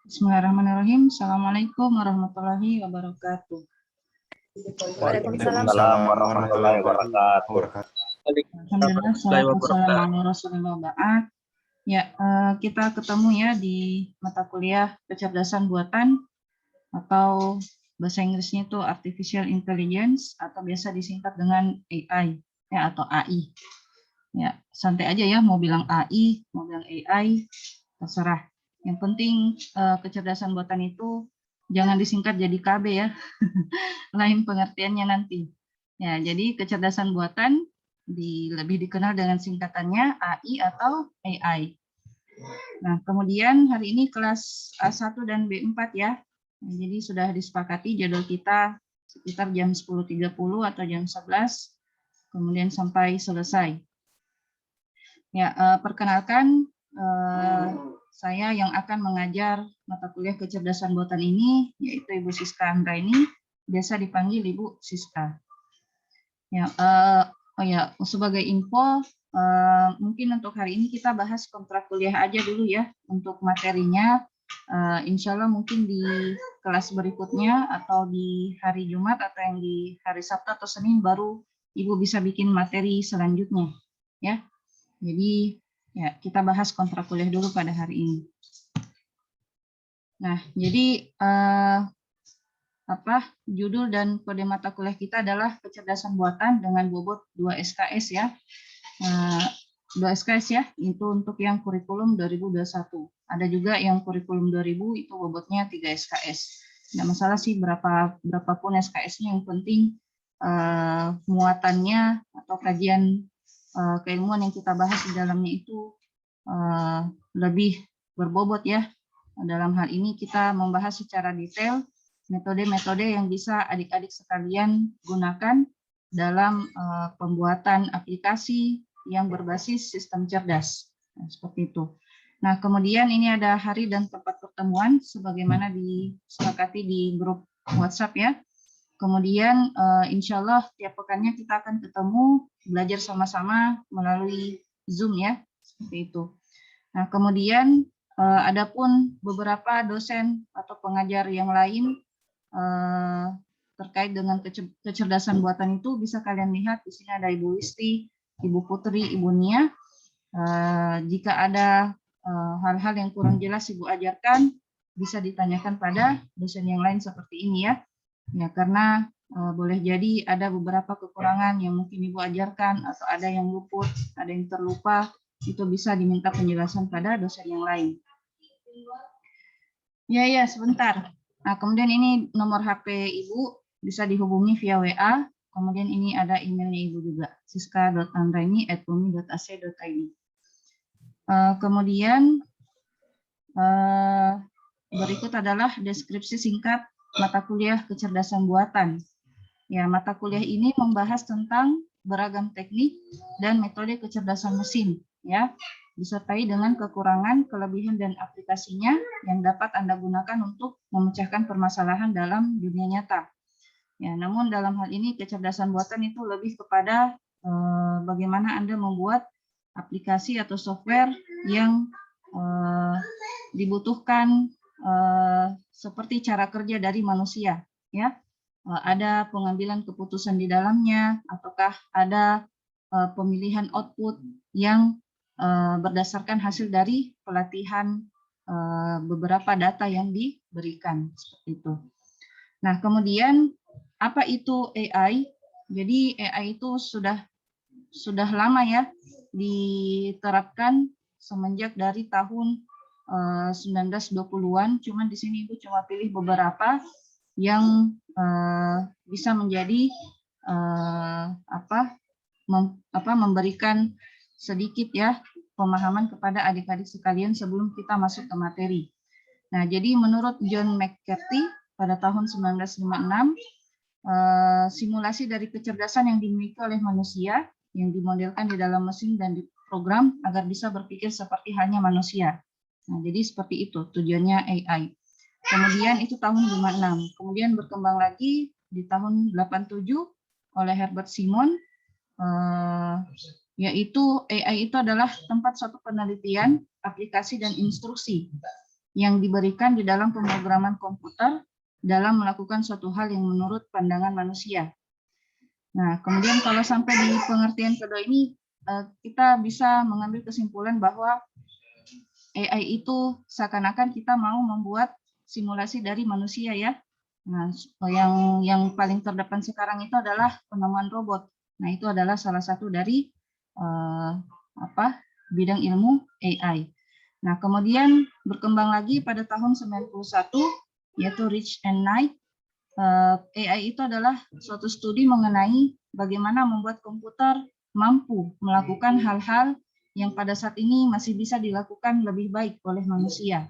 Bismillahirrahmanirrahim. Assalamualaikum warahmatullahi wabarakatuh. Waalaikumsalam. Waalaikumsalam warahmatullahi wabarakatuh. Alhamdulillah, salatu wassalamu ala rasulillah ba'd. Ya, kita ketemu ya di mata kuliah kecerdasan buatan atau bahasa Inggrisnya itu Artificial Intelligence atau biasa disingkat dengan AI ya atau AI. Ya, santai aja ya, mau bilang AI, mau bilang AI, terserah. Yang penting kecerdasan buatan itu jangan disingkat jadi KB ya, lain pengertiannya nanti. Ya, jadi kecerdasan buatan lebih dikenal dengan singkatannya AI atau AI. Nah, kemudian hari ini kelas A1 dan B4 ya. Nah, jadi sudah disepakati jadwal kita sekitar jam 10.30 atau jam 11, kemudian sampai selesai. Ya, perkenalkan saya yang akan mengajar mata kuliah kecerdasan buatan ini, yaitu Ibu Siska Andraini, biasa dipanggil Ibu Siska. Ya, sebagai info, mungkin untuk hari ini kita bahas kontrak kuliah aja dulu ya untuk materinya. Insya Allah mungkin di kelas berikutnya atau di hari Jumat atau yang di hari Sabtu atau Senin baru Ibu bisa bikin materi selanjutnya, ya. Jadi ya, kita bahas kontrak kuliah dulu pada hari ini. Nah, jadi judul dan kode mata kuliah kita adalah kecerdasan buatan dengan bobot 2 SKS ya. 2 SKS ya, itu untuk yang kurikulum 2021. Ada juga yang kurikulum 2000 itu bobotnya 3 SKS. Nggak masalah sih berapapun SKS-nya, yang penting muatannya atau kajian keilmuan yang kita bahas di dalamnya itu lebih berbobot ya. Dalam hal ini kita membahas secara detail metode-metode yang bisa adik-adik sekalian gunakan dalam pembuatan aplikasi yang berbasis sistem cerdas. Nah, seperti itu. Nah, kemudian ini ada hari dan tempat pertemuan sebagaimana disepakati di grup WhatsApp ya. Kemudian insya Allah tiap pekannya kita akan ketemu belajar sama-sama melalui Zoom ya, seperti itu. Nah, kemudian adapun beberapa dosen atau pengajar yang lain terkait dengan kecerdasan buatan itu bisa kalian lihat di sini ada Ibu Listi, Ibu Putri, Ibu Nia. Jika ada hal-hal yang kurang jelas Ibu ajarkan, bisa ditanyakan pada dosen yang lain seperti ini ya. Ya, karena boleh jadi ada beberapa kekurangan yang mungkin Ibu ajarkan atau ada yang luput, ada yang terlupa, itu bisa diminta penjelasan pada dosen yang lain. Ya, sebentar. Nah, kemudian ini nomor HP Ibu bisa dihubungi via WA. Kemudian ini ada emailnya Ibu juga, siska.andraini@umi.ac.id. Kemudian berikut adalah deskripsi singkat mata kuliah kecerdasan buatan. Ya, mata kuliah ini membahas tentang beragam teknik dan metode kecerdasan mesin, ya, disertai dengan kekurangan, kelebihan dan aplikasinya yang dapat Anda gunakan untuk memecahkan permasalahan dalam dunia nyata. Ya, namun dalam hal ini kecerdasan buatan itu lebih kepada bagaimana Anda membuat aplikasi atau software yang dibutuhkan seperti cara kerja dari manusia, ya. Ada pengambilan keputusan di dalamnya, ataukah ada pemilihan output yang berdasarkan hasil dari pelatihan beberapa data yang diberikan, seperti itu. Nah, kemudian apa itu AI? Jadi AI itu sudah lama ya diterapkan semenjak dari tahun 1920-an, cuman di sini Ibu cuma pilih beberapa yang bisa menjadi memberikan sedikit ya pemahaman kepada adik-adik sekalian sebelum kita masuk ke materi. Nah, jadi menurut John McCarthy pada tahun 1956, simulasi dari kecerdasan yang dimiliki oleh manusia yang dimodelkan di dalam mesin dan diprogram agar bisa berpikir seperti halnya manusia. Nah, jadi seperti itu tujuannya AI. Kemudian itu tahun 56. Kemudian berkembang lagi di tahun 87 oleh Herbert Simon, yaitu AI itu adalah tempat suatu penelitian, aplikasi, dan instruksi yang diberikan di dalam pemrograman komputer dalam melakukan suatu hal yang menurut pandangan manusia. Nah, kemudian kalau sampai di pengertian kedua ini, kita bisa mengambil kesimpulan bahwa AI itu seakan-akan kita mau membuat simulasi dari manusia ya. Nah, yang paling terdepan sekarang itu adalah penemuan robot. Nah, itu adalah salah satu dari bidang ilmu AI. Nah, kemudian berkembang lagi pada tahun 91, yaitu Rich and Knight. AI itu adalah suatu studi mengenai bagaimana membuat komputer mampu melakukan hal-hal yang pada saat ini masih bisa dilakukan lebih baik oleh manusia.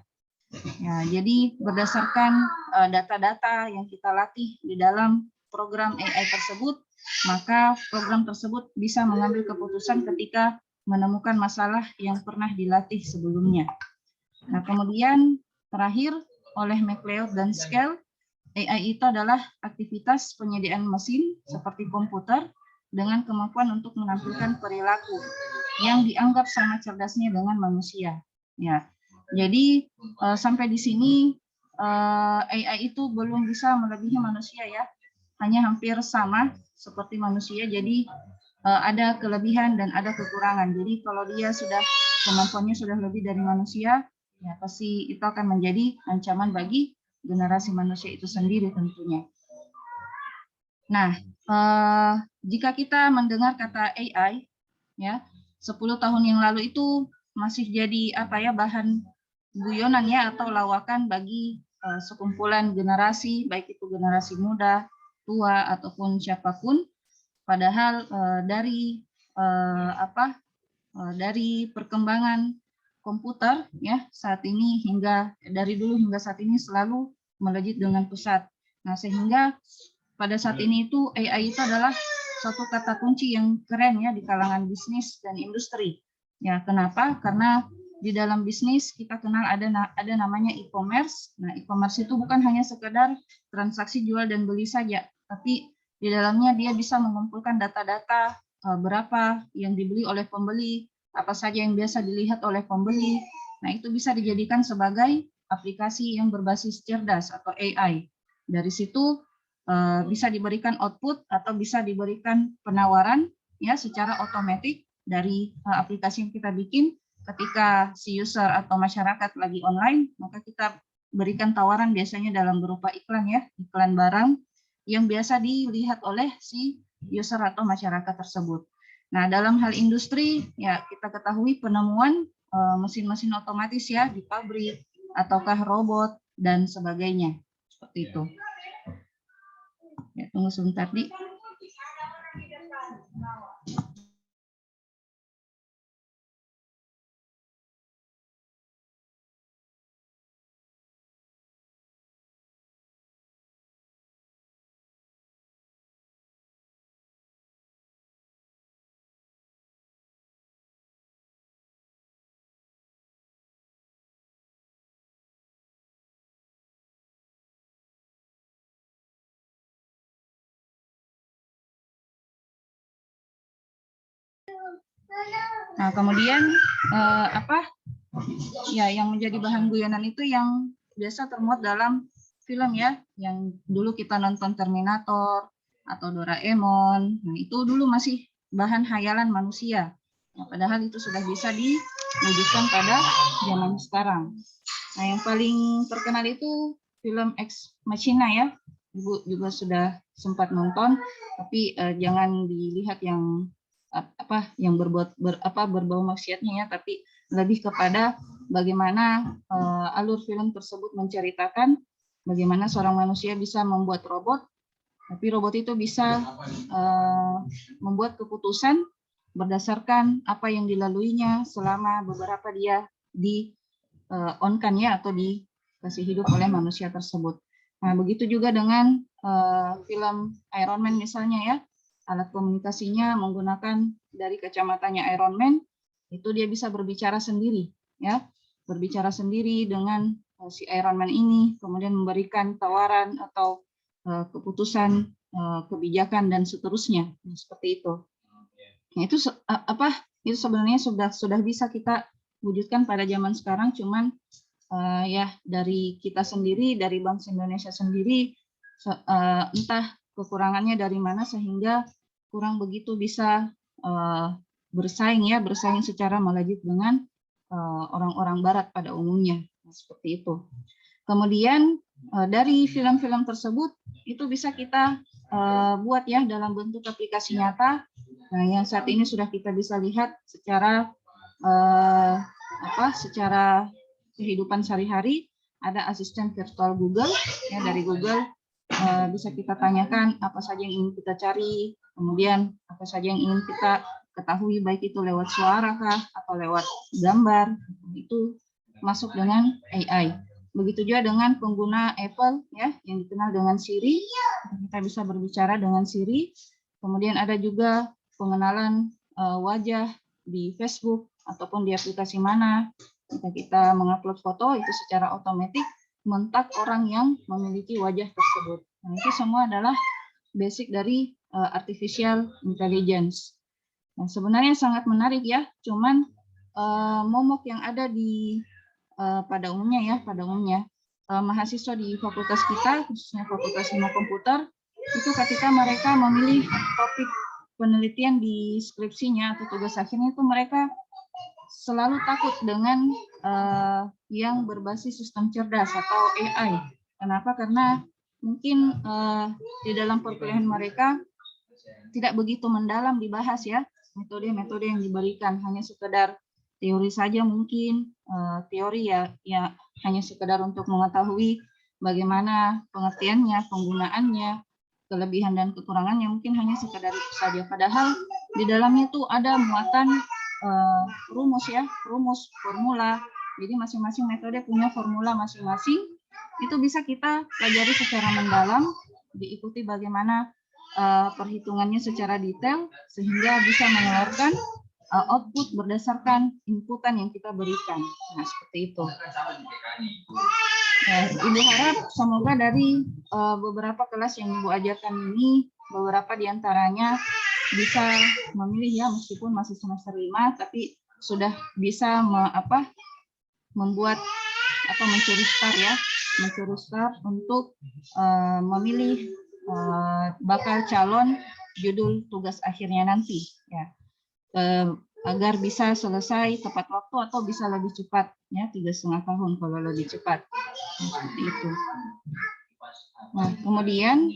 Ya, jadi berdasarkan data-data yang kita latih di dalam program AI tersebut, maka program tersebut bisa mengambil keputusan ketika menemukan masalah yang pernah dilatih sebelumnya. Nah, kemudian terakhir oleh MacLeod dan Scale, AI itu adalah aktivitas penyediaan mesin seperti komputer dengan kemampuan untuk menampilkan perilaku yang dianggap sama cerdasnya dengan manusia. Ya, jadi sampai di sini AI itu belum bisa melebihi manusia ya, hanya hampir sama seperti manusia. Jadi ada kelebihan dan ada kekurangan. Jadi kalau dia sudah kemampuannya sudah lebih dari manusia, ya pasti itu akan menjadi ancaman bagi generasi manusia itu sendiri tentunya. Nah, jika kita mendengar kata AI, ya 10 tahun yang lalu itu masih jadi bahan guyonan ya atau lawakan bagi sekumpulan generasi, baik itu generasi muda, tua ataupun siapapun. Padahal dari perkembangan komputer ya saat ini hingga dari dulu hingga saat ini selalu melejit dengan pesat. Nah, sehingga pada saat ini itu AI itu adalah suatu kata kunci yang keren ya di kalangan bisnis dan industri. Ya, kenapa? Karena di dalam bisnis kita kenal ada namanya e-commerce. Nah, e-commerce itu bukan hanya sekedar transaksi jual dan beli saja, tapi di dalamnya dia bisa mengumpulkan data-data berapa yang dibeli oleh pembeli, apa saja yang biasa dilihat oleh pembeli. Nah, itu bisa dijadikan sebagai aplikasi yang berbasis cerdas atau AI. Dari situ bisa diberikan output atau bisa diberikan penawaran ya secara otomatis dari aplikasi yang kita bikin. Ketika si user atau masyarakat lagi online, maka kita berikan tawaran biasanya dalam berupa iklan ya, iklan barang yang biasa dilihat oleh si user atau masyarakat tersebut. Nah, dalam hal industri ya kita ketahui penemuan mesin-mesin otomatis ya di pabrik ataukah robot dan sebagainya. Seperti itu. Ya, tunggu sebentar, Di. Nah, kemudian ya yang menjadi bahan guyonan itu yang biasa termuat dalam film ya, yang dulu kita nonton Terminator atau Doraemon. Nah, itu dulu masih bahan hayalan manusia. Nah, padahal itu sudah bisa diwujudkan pada zaman sekarang. Nah, yang paling terkenal itu film Ex Machina ya. Ibu juga sudah sempat nonton, tapi jangan dilihat yang berbau maksiatnya ya, tapi lebih kepada bagaimana alur film tersebut menceritakan bagaimana seorang manusia bisa membuat robot, tapi robot itu bisa membuat keputusan berdasarkan apa yang dilaluinya selama beberapa dia on-kan ya atau dikasih hidup oleh manusia tersebut. Nah, begitu juga dengan film Iron Man misalnya ya. Alat komunikasinya menggunakan dari kacamatanya Iron Man, itu dia bisa berbicara sendiri, ya, berbicara sendiri dengan si Iron Man ini, kemudian memberikan tawaran atau keputusan, kebijakan dan seterusnya, seperti itu. Nah, itu sebenarnya sudah bisa kita wujudkan pada zaman sekarang, cuman ya dari kita sendiri, dari Bank Indonesia sendiri, entah kekurangannya dari mana sehingga kurang begitu bisa bersaing secara melejit dengan orang-orang Barat pada umumnya, seperti itu. Kemudian dari film-film tersebut itu bisa kita buat ya dalam bentuk aplikasi nyata. Nah, yang saat ini sudah kita bisa lihat secara secara kehidupan sehari-hari, ada asisten virtual Google ya, dari Google bisa kita tanyakan apa saja yang ingin kita cari, kemudian apa saja yang ingin kita ketahui, baik itu lewat suara kah atau lewat gambar, itu masuk dengan AI. Begitu juga dengan pengguna Apple ya yang dikenal dengan Siri, kita bisa berbicara dengan Siri. Kemudian ada juga pengenalan wajah di Facebook ataupun di aplikasi mana. Jika kita mengupload foto, itu secara otomatis men-tag orang yang memiliki wajah tersebut. Nah, itu semua adalah basic dari artificial intelligence. Nah, sebenarnya sangat menarik ya, cuman momok yang ada di pada umumnya mahasiswa di fakultas kita, khususnya Fakultas Ilmu Komputer, itu ketika mereka memilih topik penelitian di skripsinya atau tugas akhirnya, itu mereka selalu takut dengan yang berbasis sistem cerdas atau AI. Kenapa? Karena mungkin di dalam perkuliahan mereka tidak begitu mendalam dibahas ya metode-metode yang diberikan, hanya sekedar teori saja mungkin, teori ya hanya sekedar untuk mengetahui bagaimana pengertiannya, penggunaannya, kelebihan dan kekurangannya, mungkin hanya sekedar itu saja. Padahal di dalamnya tuh ada muatan rumus ya, rumus, formula. Jadi masing-masing metode punya formula masing-masing. Itu bisa kita pelajari secara mendalam, diikuti bagaimana perhitungannya secara detail, sehingga bisa mengeluarkan output berdasarkan inputan yang kita berikan. Nah, seperti itu. Ya, Ibu harap semoga dari beberapa kelas yang Ibu ajarkan ini, beberapa diantaranya bisa memilih ya, meskipun masih semester 5, tapi sudah bisa membuat atau mencuri start untuk memilih bakal calon judul tugas akhirnya nanti ya, agar bisa selesai tepat waktu atau bisa lebih cepat ya, 3,5 tahun kalau lebih cepat. Nah, seperti itu. Nah, kemudian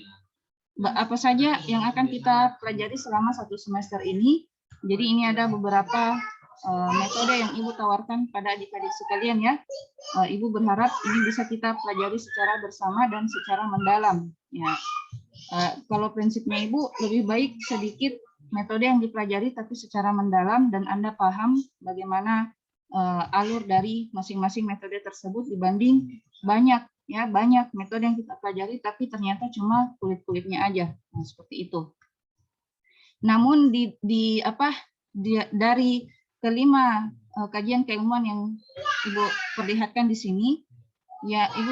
apa saja yang akan kita pelajari selama 1 semester ini. Jadi ini ada beberapa metode yang Ibu tawarkan pada adik-adik sekalian ya. Ibu berharap ini bisa kita pelajari secara bersama dan secara mendalam ya. Kalau prinsipnya Ibu lebih baik sedikit metode yang dipelajari tapi secara mendalam dan Anda paham bagaimana alur dari masing-masing metode tersebut dibanding banyak metode yang kita pelajari tapi ternyata cuma kulit-kulitnya aja. Nah, seperti itu. Namun dari kelima kajian keilmuan yang Ibu perlihatkan di sini, ya Ibu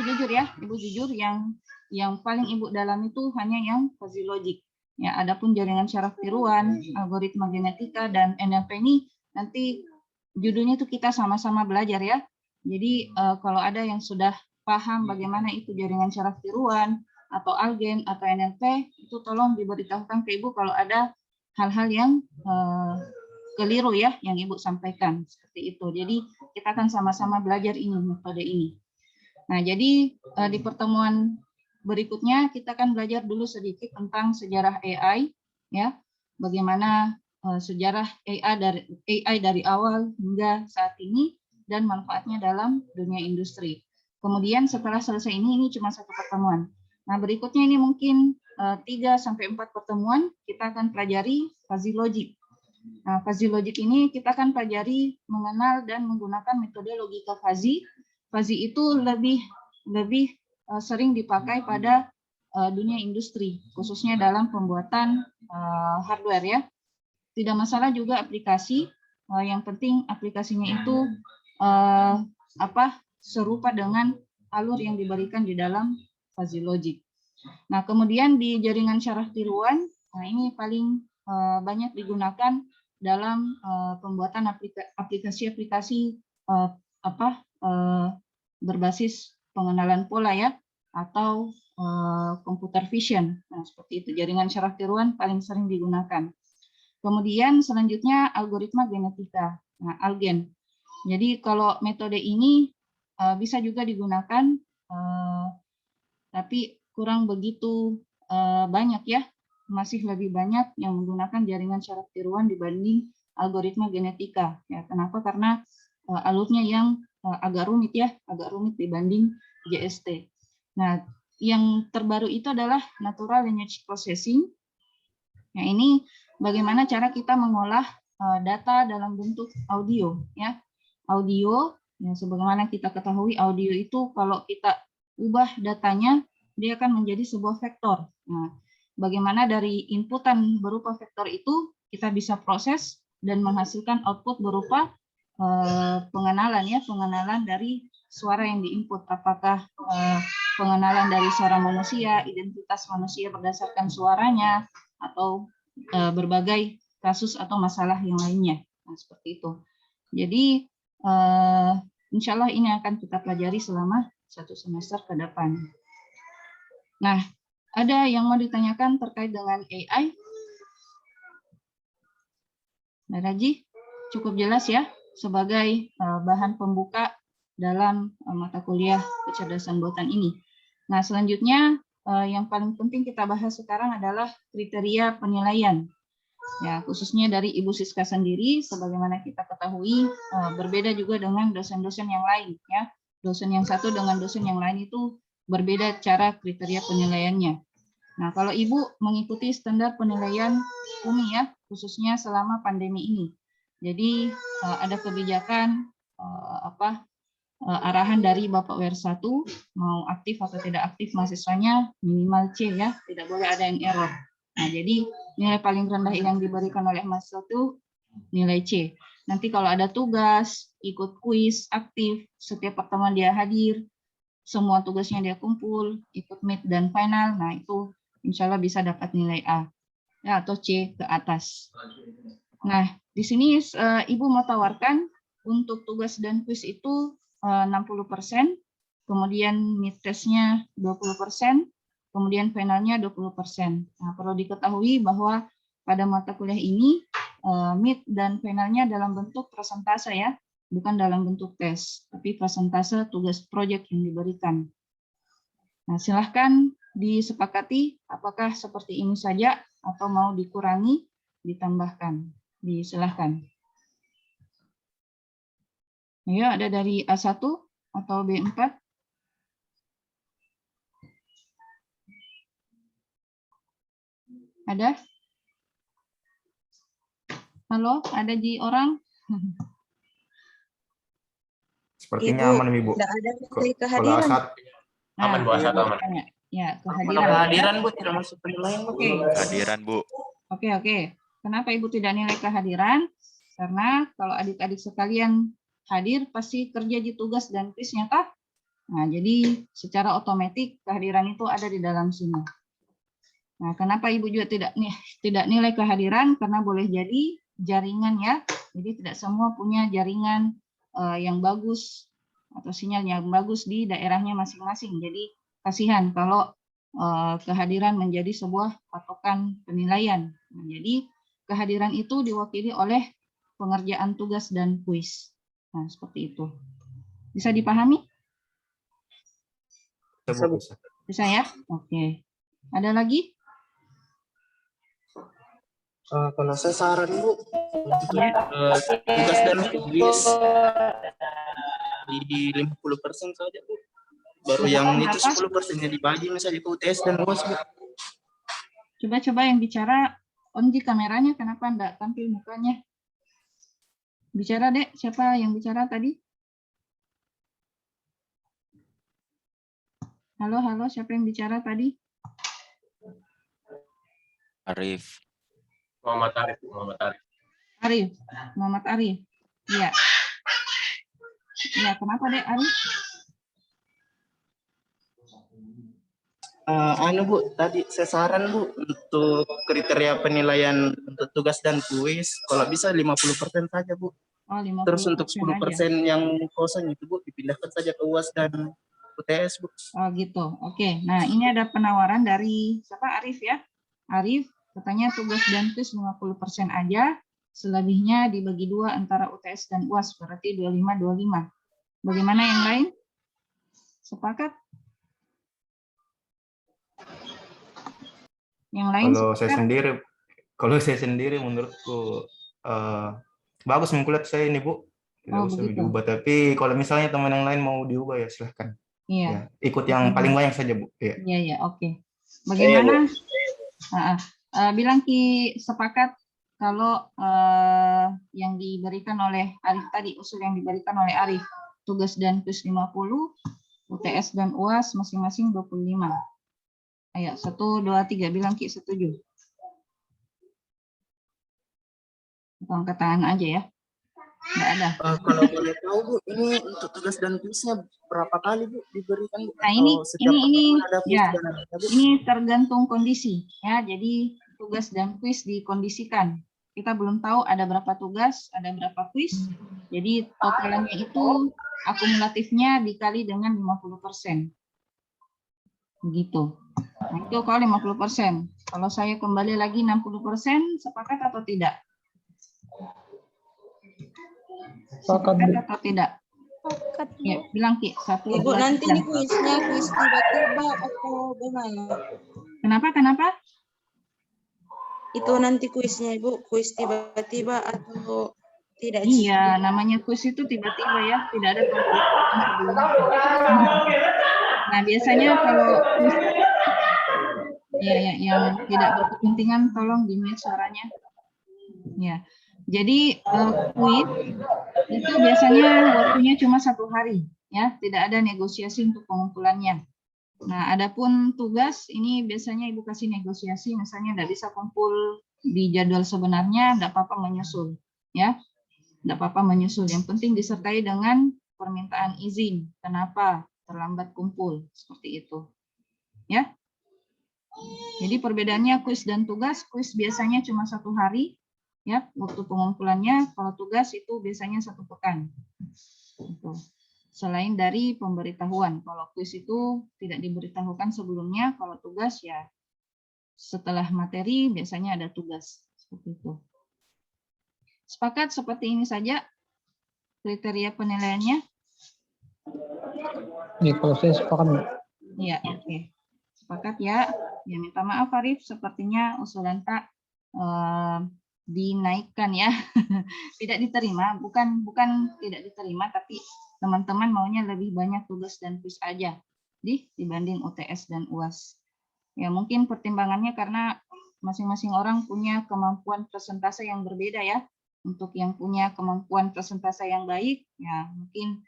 jujur yang paling Ibu dalam itu hanya yang fuzzy logic. Ya, adapun jaringan syaraf tiruan, algoritma genetika dan NLP ini nanti judulnya itu kita sama-sama belajar ya. Jadi kalau ada yang sudah paham bagaimana itu jaringan syaraf tiruan atau algen atau NLP, itu tolong diberitahukan ke Ibu kalau ada hal-hal yang keliru ya yang Ibu sampaikan, seperti itu. Jadi kita akan sama-sama belajar ini, metode ini. Nah, jadi di pertemuan berikutnya kita akan belajar dulu sedikit tentang sejarah AI ya, bagaimana sejarah AI dari awal hingga saat ini dan manfaatnya dalam dunia industri. Kemudian setelah selesai ini cuma 1 pertemuan. Nah, berikutnya ini mungkin 3-4 pertemuan kita akan pelajari fuzzy logic. Nah, fuzzy logic ini kita akan pelajari mengenal dan menggunakan metode logika fuzzy. Fuzzy itu lebih sering dipakai pada dunia industri, khususnya dalam pembuatan hardware ya. Tidak masalah juga aplikasi, yang penting aplikasinya itu serupa dengan alur yang diberikan di dalam fuzzy logic. Nah, kemudian di jaringan syaraf tiruan, nah ini paling banyak digunakan dalam pembuatan aplikasi-aplikasi berbasis pengenalan pola ya, atau computer vision. Nah, seperti itu. Jaringan syaraf tiruan paling sering digunakan. Kemudian selanjutnya algoritma genetika. Nah, algen. Jadi kalau metode ini bisa juga digunakan, tapi kurang begitu banyak ya. Masih lebih banyak yang menggunakan jaringan syaraf tiruan dibanding algoritma genetika. Ya, kenapa? Karena alurnya yang agak rumit ya, agak rumit dibanding GST. Nah, yang terbaru itu adalah natural language processing. Nah, ini bagaimana cara kita mengolah data dalam bentuk audio ya. Audio, ya sebagaimana kita ketahui audio itu kalau kita ubah datanya, dia akan menjadi sebuah vektor. Nah, bagaimana dari inputan berupa vektor itu kita bisa proses dan menghasilkan output berupa pengenalan ya, pengenalan dari suara yang diinput. Apakah pengenalan dari suara manusia, identitas manusia berdasarkan suaranya, atau berbagai kasus atau masalah yang lainnya. Nah, seperti itu. Jadi insya Allah ini akan kita pelajari selama 1 semester ke depan. Nah, ada yang mau ditanyakan terkait dengan AI? Nah, Raji, cukup jelas ya sebagai bahan pembuka dalam mata kuliah kecerdasan buatan ini. Nah, selanjutnya yang paling penting kita bahas sekarang adalah kriteria penilaian. Ya, khususnya dari Ibu Siska sendiri, sebagaimana kita ketahui berbeda juga dengan dosen-dosen yang lain. Ya, dosen yang satu dengan dosen yang lain itu berbeda cara kriteria penilaiannya. Nah, kalau Ibu mengikuti standar penilaian UMI ya, khususnya selama pandemi ini. Jadi ada kebijakan arahan dari Bapak WR1 mau aktif atau tidak aktif mahasiswanya minimal C ya, tidak boleh ada yang error. Nah, jadi nilai paling rendah yang diberikan oleh mahasiswa itu nilai C. Nanti kalau ada tugas, ikut kuis, aktif, setiap pertemuan dia hadir, semua tugasnya dia kumpul, ikut meet dan final, nah itu insya Allah bisa dapat nilai A ya, atau C ke atas. Nah, di sini Ibu mau tawarkan untuk tugas dan kuis itu 60%, kemudian mid testnya 20%, kemudian finalnya 20%. Nah, perlu diketahui bahwa pada mata kuliah ini mid dan finalnya dalam bentuk persentase ya, bukan dalam bentuk tes, tapi persentase tugas proyek yang diberikan. Nah, silahkan disepakati apakah seperti ini saja atau mau dikurangi, ditambahkan. Disilahkan. Ya, ada dari A1 atau B4. Ada? Halo, ada di orang? Sepertinya aman, Ibu. Tidak ada nilai Kalau kehadiran. A1 Aman, Bu, A1 aman. Ya, kehadiran. Kehadiran, Bu, tidak masuk penilaian, Bu. Kehadiran, Bu. Oke. Kenapa Ibu tidak nilai kehadiran? Karena kalau adik-adik sekalian hadir, pasti kerja di tugas dan kuisnya, kah? Nah, jadi secara otomatis kehadiran itu ada di dalam sini. Nah, kenapa Ibu juga tidak nilai kehadiran? Karena boleh jadi jaringan ya. Jadi tidak semua punya jaringan yang bagus atau sinyal yang bagus di daerahnya masing-masing. Jadi kasihan kalau kehadiran menjadi sebuah patokan penilaian. Nah, jadi kehadiran itu diwakili oleh pengerjaan tugas dan kuis. Nah, seperti itu. Bisa dipahami? Bisa ya? Oke. Ada lagi? Kalau saya saran, Bu, Ya. tugas dan kuis di 50% saja, Bu. Baru yang itu 10%-nya dibagi misalnya ke UTS dan UAS, Bu. Coba yang bicara on di kameranya, kenapa enggak tampil mukanya? Bicara, Dek. Siapa yang bicara tadi? Halo, siapa yang bicara tadi? Arif. Muhammad Arif. Muhammad Arif. Iya. Iya, kenapa, Dek, Arif? Bu, tadi saya saran, Bu, untuk kriteria penilaian untuk tugas dan kuis, kalau bisa 50% saja, Bu. Oh, Terus untuk 50% aja. 10% yang kosong itu Bu, dipindahkan saja ke UAS dan UTS Bu. Oh gitu. Oke. Nah, ini ada penawaran dari siapa? Arif ya. Arif katanya tugas dan kuis 50% aja. Selebihnya dibagi dua antara UTS dan UAS, berarti 25-25. Bagaimana yang lain? Sepakat? Yang lain sepakat? Kalau saya sendiri menurutku bagus mengkuliah saya ini Bu. Tidak Oh, usah begitu. diubah. Tapi kalau misalnya teman yang lain mau diubah ya silahkan. Iya. Ya, ikut yang paling banyak saja Bu. Ya. Iya, iya, oke. Iya, Bagaimana? Bu. Bilang Ki sepakat kalau yang diberikan oleh Arif tadi, usul yang diberikan oleh Arif, tugas dan kuis 50, UTS dan UAS masing-masing 25. Ayo, 1, 2, 3, bilang Ki setuju. Angkat tangan aja ya. Nggak ada. Kalau boleh tahu Bu, ini untuk tugas dan kuisnya berapa kali Bu diberikan Bu? Nah, ini ada kuis ya. dan ada, Bu? Ini tergantung kondisi ya. Jadi tugas dan kuis dikondisikan. Kita belum tahu ada berapa tugas, ada berapa kuis. Jadi totalannya itu akumulatifnya dikali dengan 50%. Begitu. Nah, itu kalau 50%. Kalau saya kembali lagi 60%, sepakat atau tidak? Sepakat atau tidak? Sepakat. Ya, bilang Ki, 1, Ibu 2, nanti 3. ini kuisnya kuis tiba-tiba atau gimana? Kenapa? Itu nanti kuisnya Ibu, kuis tiba-tiba atau tidak? Iya, namanya kuis itu tiba-tiba ya, tidak ada template sebelumnya. Nah, biasanya kalau kuis ya, yang tidak berkepentingan tolong di-mute suaranya. Ya. Jadi kuis itu biasanya waktunya cuma 1 hari ya, tidak ada negosiasi untuk pengumpulannya. Nah, adapun tugas ini biasanya Ibu kasih negosiasi, misalnya tidak bisa kumpul di jadwal sebenarnya, tidak apa-apa menyusul ya. Tidak apa-apa menyusul, yang penting disertai dengan permintaan izin. Kenapa terlambat kumpul, seperti itu. Ya. Jadi perbedaannya kuis dan tugas, kuis biasanya cuma 1 hari, ya, waktu pengumpulannya. Kalau tugas itu biasanya 1 pekan. Gitu. Selain dari pemberitahuan, kalau kuis itu tidak diberitahukan sebelumnya, kalau tugas ya setelah materi biasanya ada tugas, seperti itu. Sepakat seperti ini saja kriteria penilaiannya? Ya, kalau saya sepakat. Ya, oke. Sepakat ya. Ya, minta maaf Arif, sepertinya usulan tak dinaikkan ya. Tidak diterima, bukan tidak diterima, tapi teman-teman maunya lebih banyak tugas dan kuis aja dibanding UTS dan UAS. Ya, mungkin pertimbangannya karena masing-masing orang punya kemampuan persentase yang berbeda ya. Untuk yang punya kemampuan persentase yang baik, ya mungkin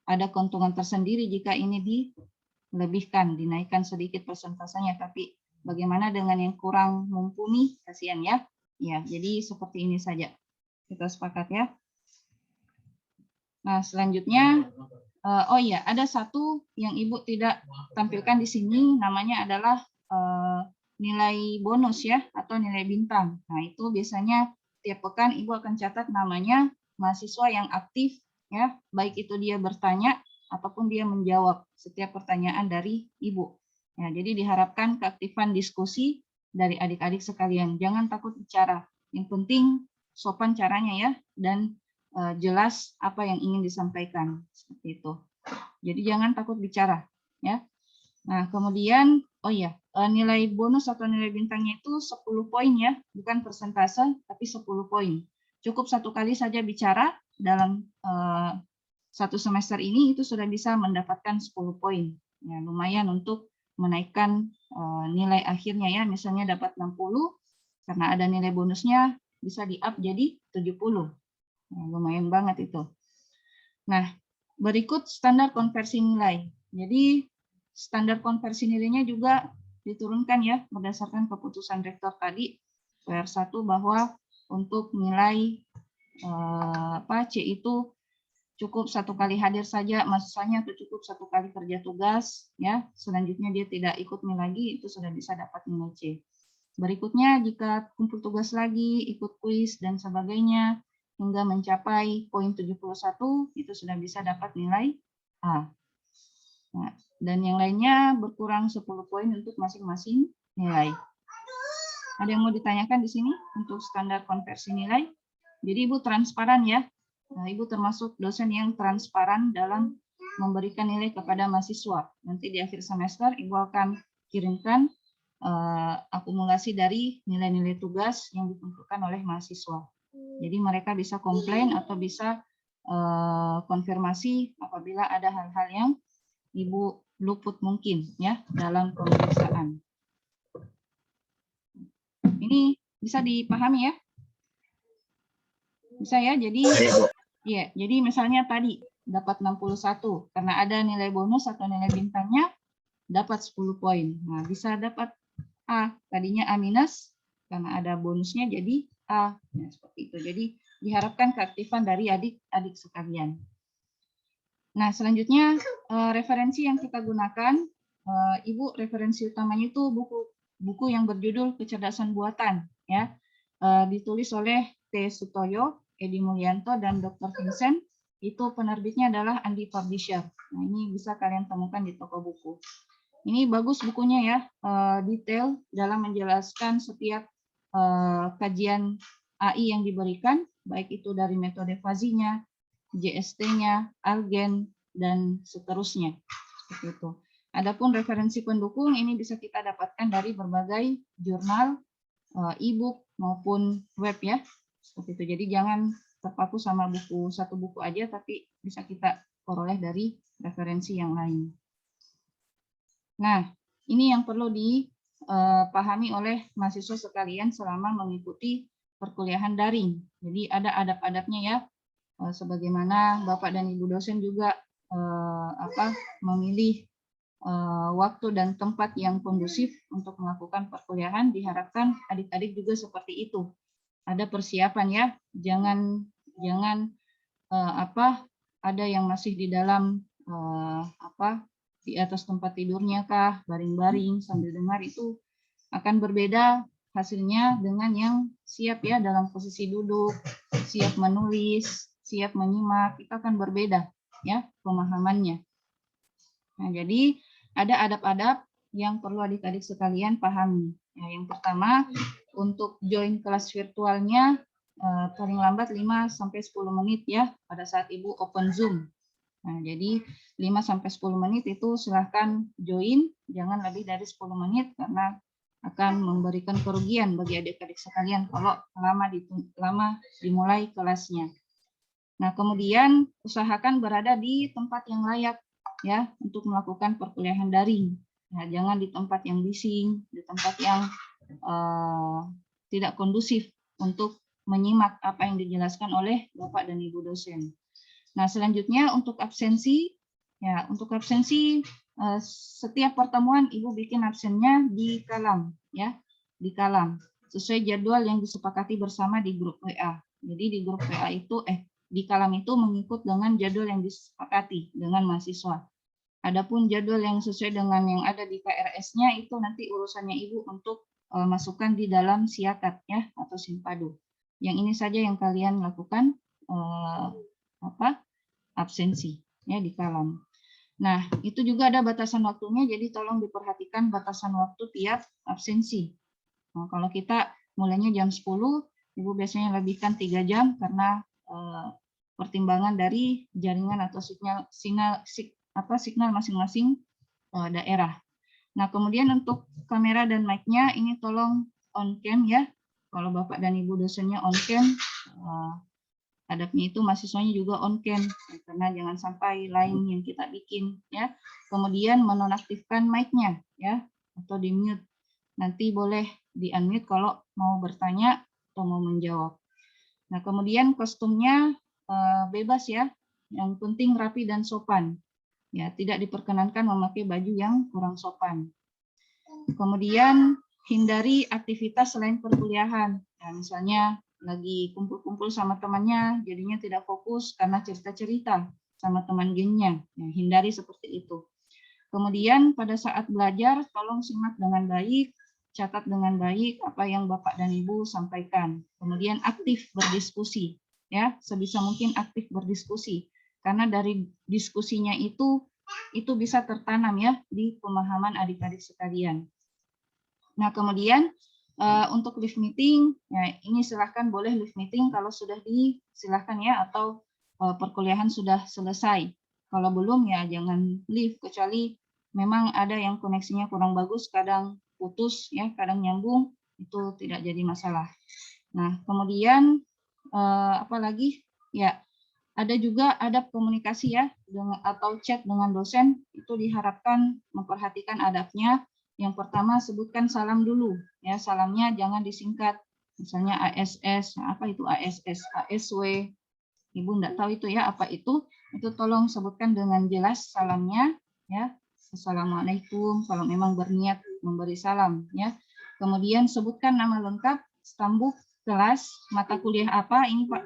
ada keuntungan tersendiri jika ini dilebihkan, dinaikkan sedikit persentasenya. Tapi bagaimana dengan yang kurang mumpuni, kasihan ya. Ya, jadi seperti ini saja. Kita sepakat ya. Nah, selanjutnya, oh iya, ada satu yang Ibu tidak tampilkan di sini, namanya adalah nilai bonus ya, atau nilai bintang. Nah, itu biasanya tiap pekan Ibu akan catat namanya mahasiswa yang aktif, ya, baik itu dia bertanya ataupun dia menjawab setiap pertanyaan dari Ibu. Ya, jadi diharapkan keaktifan diskusi dari adik-adik sekalian. Jangan takut bicara. Yang penting sopan caranya ya, dan jelas apa yang ingin disampaikan, seperti itu. Jadi jangan takut bicara, ya. Nah, kemudian oh iya, nilai bonus atau nilai bintangnya itu 10 poin ya, bukan persentase, tapi 10 poin. Cukup 1 kali saja bicara dalam 1 semester ini, itu sudah bisa mendapatkan 10 poin. Ya, lumayan untuk menaikkan nilai akhirnya ya, misalnya dapat 60, karena ada nilai bonusnya bisa di-up jadi 70. Nah, lumayan banget itu. Nah, berikut standar konversi nilai. Jadi standar konversi nilainya juga diturunkan ya berdasarkan keputusan rektor tadi PR1 bahwa untuk nilai C itu cukup 1 kali hadir saja masanya, atau cukup 1 kali kerja tugas ya. Selanjutnya dia tidak ikut lagi, itu sudah bisa dapat nilai C. Berikutnya jika kumpul tugas lagi, ikut kuis dan sebagainya, hingga mencapai poin 71 itu sudah bisa dapat nilai A. Nah, dan yang lainnya berkurang 10 poin untuk masing-masing nilai. Ada yang mau ditanyakan di sini untuk standar konversi nilai? Jadi Ibu transparan ya. Nah, Ibu termasuk dosen yang transparan dalam memberikan nilai kepada mahasiswa. Nanti di akhir semester Ibu akan kirimkan akumulasi dari nilai-nilai tugas yang ditentukan oleh mahasiswa. Jadi mereka bisa komplain atau bisa konfirmasi apabila ada hal-hal yang Ibu luput mungkin ya dalam pemeriksaan. Ini bisa dipahami ya? Bisa ya? Jadi ya, jadi misalnya tadi dapat 61 karena ada nilai bonus atau nilai bintangnya dapat 10 poin. Nah, bisa dapat A, tadinya A minus karena ada bonusnya jadi A. Nah, seperti itu. Jadi diharapkan keaktifan dari adik-adik sekalian. Nah, selanjutnya referensi yang kita gunakan, Ibu referensi utamanya itu buku yang berjudul Kecerdasan Buatan, ya, ditulis oleh T. Sutoyo, Edi Mulyanto, dan Dr. Vincent. Itu penerbitnya adalah Andi Publisher. Nah, ini bisa kalian temukan di toko buku. Ini bagus bukunya ya, detail dalam menjelaskan setiap kajian AI yang diberikan, baik itu dari metode fazinya, JST-nya, algen, dan seterusnya. Seperti itu. Adapun referensi pendukung ini bisa kita dapatkan dari berbagai jurnal, e-book maupun web ya. Seperti itu. Jadi jangan terpaku sama satu buku aja, tapi bisa kita peroleh dari referensi yang lain. Nah, ini yang perlu dipahami oleh mahasiswa sekalian selama mengikuti perkuliahan daring. Jadi ada adab-adabnya ya. Sebagaimana Bapak dan Ibu dosen juga memilih waktu dan tempat yang kondusif untuk melakukan perkuliahan, diharapkan adik-adik juga seperti itu. Ada persiapan ya, jangan ada yang masih di dalam di atas tempat tidurnya kah, baring-baring sambil dengar, itu akan berbeda hasilnya dengan yang siap ya dalam posisi duduk, siap menulis, siap menyimak, itu akan berbeda ya pemahamannya. Nah, jadi ada adab-adab yang perlu adik-adik sekalian pahami. Ya, yang pertama, untuk join kelas virtualnya paling lambat 5-10 menit ya pada saat Ibu open Zoom. Nah, jadi 5-10 menit itu silahkan join, jangan lebih dari 10 menit karena akan memberikan kerugian bagi adik-adik sekalian kalau lama dimulai kelasnya. Nah, kemudian usahakan berada di tempat yang layak ya untuk melakukan perkuliahan daring. Nah, jangan di tempat yang bising, di tempat yang tidak kondusif untuk menyimak apa yang dijelaskan oleh Bapak dan Ibu dosen. Nah, selanjutnya untuk absensi, ya untuk absensi setiap pertemuan Ibu bikin absennya di kalam, ya di kalam sesuai jadwal yang disepakati bersama di grup WA. Jadi di grup WA itu di kalam itu mengikut dengan jadwal yang disepakati dengan mahasiswa. Adapun jadwal yang sesuai dengan yang ada di KRS-nya itu nanti urusannya Ibu untuk masukkan di dalam siakat ya atau simpadu. Yang ini saja yang kalian lakukan absensi ya di kalam. Nah, itu juga ada batasan waktunya, jadi tolong diperhatikan batasan waktu tiap absensi. Nah, kalau kita mulainya jam 10, Ibu biasanya lebihkan 3 jam karena pertimbangan dari jaringan atau signal masing-masing daerah. Nah, kemudian untuk kamera dan mic-nya ini tolong on cam ya. Kalau Bapak dan Ibu dosennya on cam, adabnya itu mahasiswanya juga on cam karena jangan sampai lain yang kita bikin ya. Kemudian menonaktifkan mic-nya ya atau di mute. Nanti boleh di unmute kalau mau bertanya atau mau menjawab. Nah, kemudian kostumnya bebas ya. Yang penting rapi dan sopan. Ya, tidak diperkenankan memakai baju yang kurang sopan. Kemudian hindari aktivitas selain perkuliahan. Ya, misalnya lagi kumpul-kumpul sama temannya, jadinya tidak fokus karena cerita-cerita sama teman gengnya. Ya, hindari seperti itu. Kemudian pada saat belajar, tolong simak dengan baik, catat dengan baik apa yang Bapak dan Ibu sampaikan. Kemudian aktif berdiskusi. ya sebisa mungkin aktif berdiskusi, karena dari diskusinya itu bisa tertanam ya di pemahaman adik-adik sekalian. Nah, kemudian untuk live meeting, ya ini silahkan boleh live meeting kalau sudah disilahkan ya, atau perkuliahan sudah selesai. Kalau belum ya jangan live, kecuali memang ada yang koneksinya kurang bagus, kadang putus ya, kadang nyambung, itu tidak jadi masalah. Nah, kemudian apalagi ya, ada juga adab komunikasi ya, atau chat dengan dosen, itu diharapkan memperhatikan adabnya. Yang pertama, sebutkan salam dulu ya, salamnya jangan disingkat, misalnya ASS. Apa itu ASS? ASW, Ibu enggak tahu itu ya apa itu tolong sebutkan dengan jelas salamnya ya. Assalamualaikum kalau memang berniat memberi salam ya. Kemudian sebutkan nama lengkap, stambuk, kelas, mata kuliah apa. Ini Pak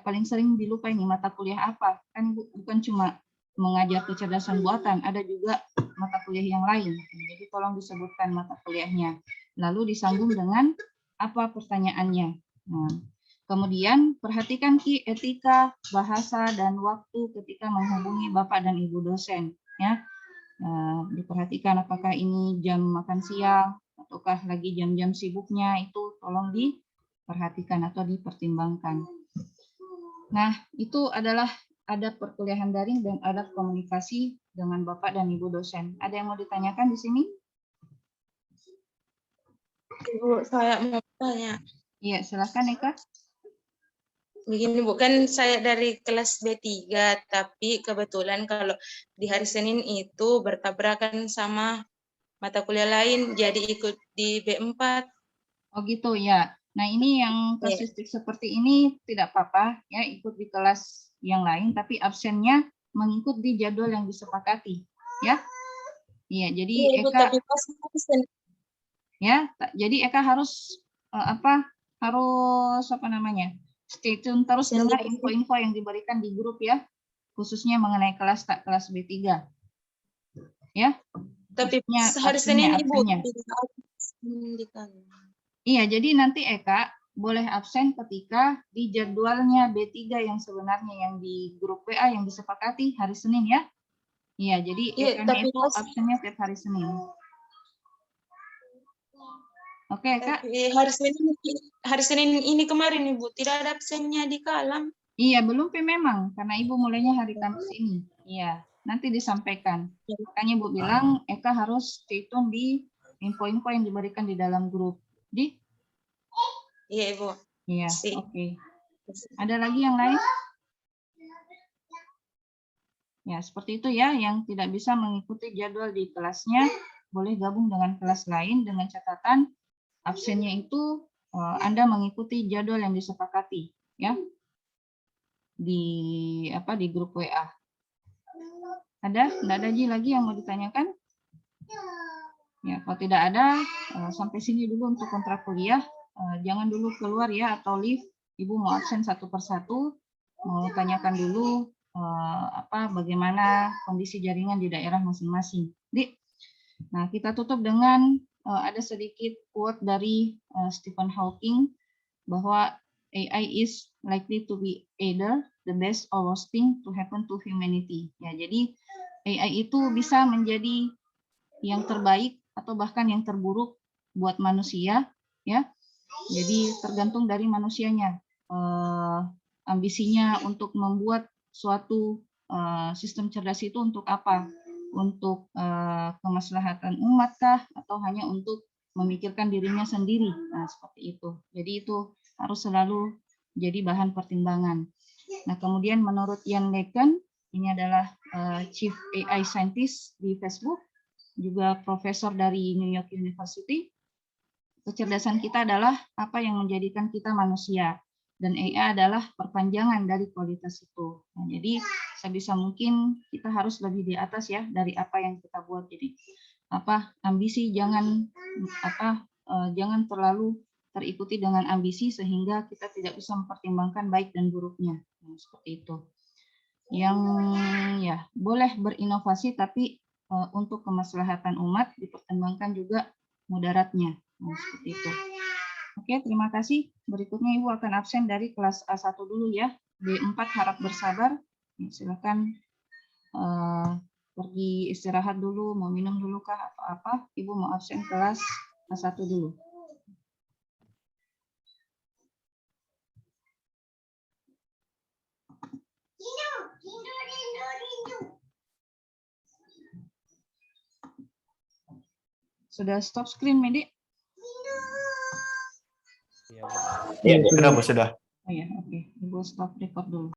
paling sering dilupa ini, mata kuliah apa. Kan bukan cuma mengajar kecerdasan buatan, ada juga mata kuliah yang lain. Jadi tolong disebutkan mata kuliahnya. Lalu disambung dengan apa pertanyaannya. Nah, kemudian perhatikan etika, bahasa, dan waktu ketika menghubungi Bapak dan Ibu dosen. Ya, diperhatikan apakah ini jam makan siang ataukah lagi jam-jam sibuknya, itu tolong diperhatikan atau dipertimbangkan. Nah, itu adalah adab perkuliahan daring dan adab komunikasi dengan Bapak dan Ibu dosen. Ada yang mau ditanyakan di sini? Ibu, saya mau tanya. Iya, silakan Eka. Begini, bukan saya dari kelas B3, tapi kebetulan kalau di hari Senin itu bertabrakan sama mata kuliah lain, jadi ikut di B4. Oh gitu ya. Nah, ini yang kasusistik seperti ini tidak apa-apa ya, ikut di kelas yang lain, tapi absennya mengikut di jadwal yang disepakati, ya. Iya, jadi Eka ya, jadi Eka harus harus stay tune terus dengan info-info yang diberikan di grup ya, khususnya mengenai kelas B3. Ya. Tapi hari Senin Ibu. Iya, jadi nanti Eka boleh absen ketika di jadwalnya B3 yang sebenarnya yang di grup WA yang disepakati hari Senin ya. Iya, jadi Eka itu absennya tiap hari Senin. Oke, Kak. Hari Senin ini kemarin Ibu tidak ada absennya di Kalam. Iya, belum memang karena Ibu mulainya hari Kamis ini. Iya, nanti disampaikan. Makanya Ibu bilang Eka harus stay tune di info-info yang diberikan di dalam grup. Iya, Ibu. Iya, oke. Ada lagi yang lain? Ya, seperti itu ya, yang tidak bisa mengikuti jadwal di kelasnya, boleh gabung dengan kelas lain dengan catatan absennya itu Anda mengikuti jadwal yang disepakati, ya. Di grup WA. Ada? Tidak ada lagi yang mau ditanyakan? Ya, kalau tidak ada, sampai sini dulu untuk kontrak kuliah. Jangan dulu keluar ya atau leave. Ibu mau absen satu persatu, mau tanyakan dulu bagaimana kondisi jaringan di daerah masing-masing. Nah, kita tutup dengan ada sedikit quote dari Stephen Hawking bahwa AI is likely to be either the best or worst thing to happen to humanity. Ya, jadi AI itu bisa menjadi yang terbaik atau bahkan yang terburuk buat manusia, ya. Jadi tergantung dari manusianya, ambisinya untuk membuat suatu sistem cerdas itu untuk apa? Untuk kemaslahatan umat kah? Atau hanya untuk memikirkan dirinya sendiri? Nah, seperti itu. Jadi itu harus selalu jadi bahan pertimbangan. Nah, kemudian menurut Ian LeCun, ini adalah Chief AI Scientist di Facebook, juga profesor dari New York University. Kecerdasan kita adalah apa yang menjadikan kita manusia, dan AI adalah perpanjangan dari kualitas itu. Nah, jadi sebisa mungkin kita harus lebih di atas ya dari apa yang kita buat. Jadi ambisi jangan terlalu terikuti dengan ambisi sehingga kita tidak bisa mempertimbangkan baik dan buruknya. Nah, seperti itu. Yang ya boleh berinovasi tapi untuk kemaslahatan umat dipertimbangkan juga mudaratnya. Nah, seperti itu. Oke, terima kasih. Berikutnya Ibu akan absen dari kelas A1 dulu ya. D4 harap bersabar. Silakan pergi istirahat dulu, mau minum dulu kah atau apa? Ibu mau absen kelas A1 dulu. Sudah stop screen, Medi? Iya, sudah Bu, sudah. Oh ya, oke. Ibu stop record dulu.